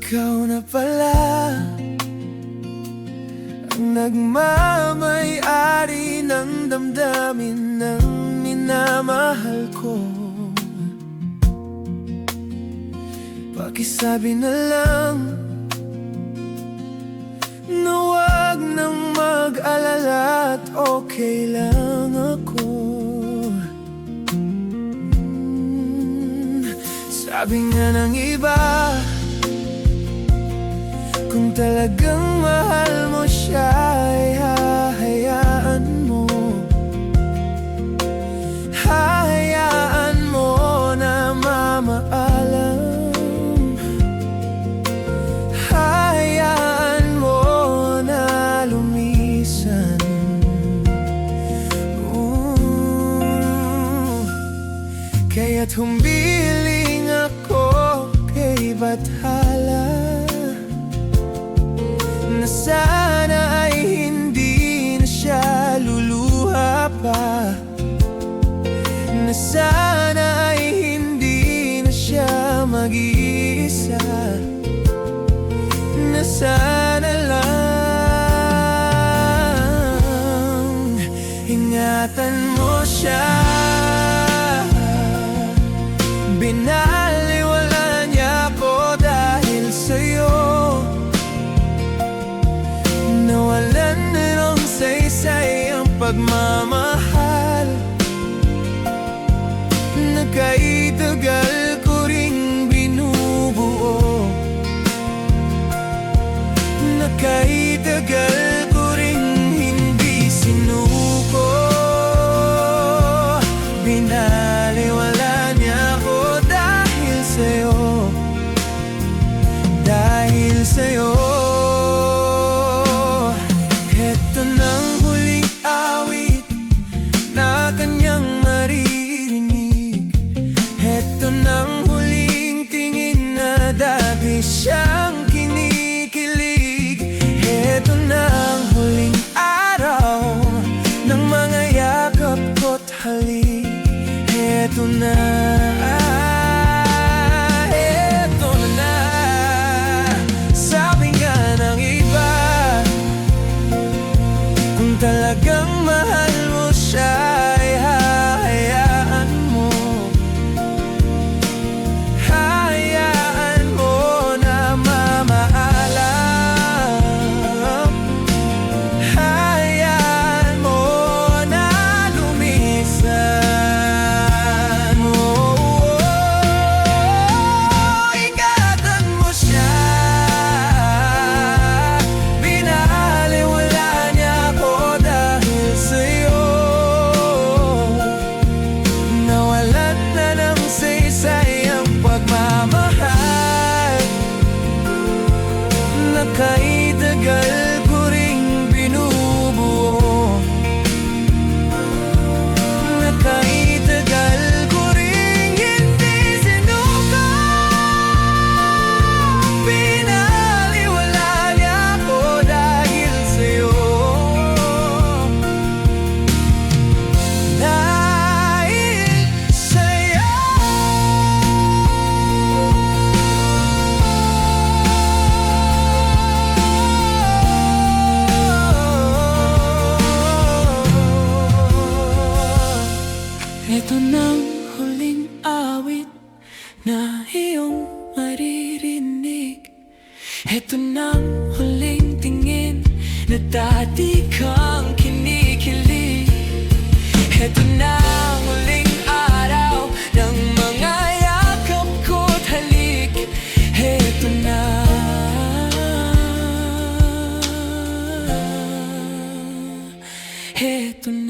Ikaw na pala ang nagmamay-ari ng damdamin ng minamahal ko. Pakisabi na lang na wag nang mag-alala at okay lang ako. Sabi nga ng iba, kung talagang mahal mo siya ay hahayaan mo. Hahayaan mo na mamaalam. Hahayaan mo na lumisan. Kaya't humbiling ako kay Bathala na sana ay hindi na siya luluha pa, na sana ay hindi na siya mag-iisa, na sana lang ingatan mo siya. Binaliwala niya ako dahil sa'yo, nawalan na ng saysay ang pagmamahal na kahit tagal ko ring binubuo, na kahit tagal ko ring hindi sinuko. Binaliwala niya ako dahil sa'yo, dahil sa'yo. Heto ng huling awit na kanyang maririnig. Heto ng huling tingin na dati siyang kinikilig. Heto ng huling araw ng mga yakap ko't halik. Heto na, heto na. Sabi nga ng iba, kung talagang mahal mo siya ay hahayaan mo. Hahayaan mo na mamaalam. Hahayaan mo na lumisan. Ingatan mo siya. Binaliwala niya ako dahil sa'yo, nawalan na ng saysay ang pagmamahal na kahit tagal ko ring binubuo, na kahit tagal ko ring hindi sinuko. Binaliwala niya ako dahil sa'yo, dahil sa'yo. Ito nang huling awit na iyong maririnig. Ito nang huling tingin na dati kang kinikilig. Ito nang huling araw ng mga yakap ko't halik. Ito na, ito na.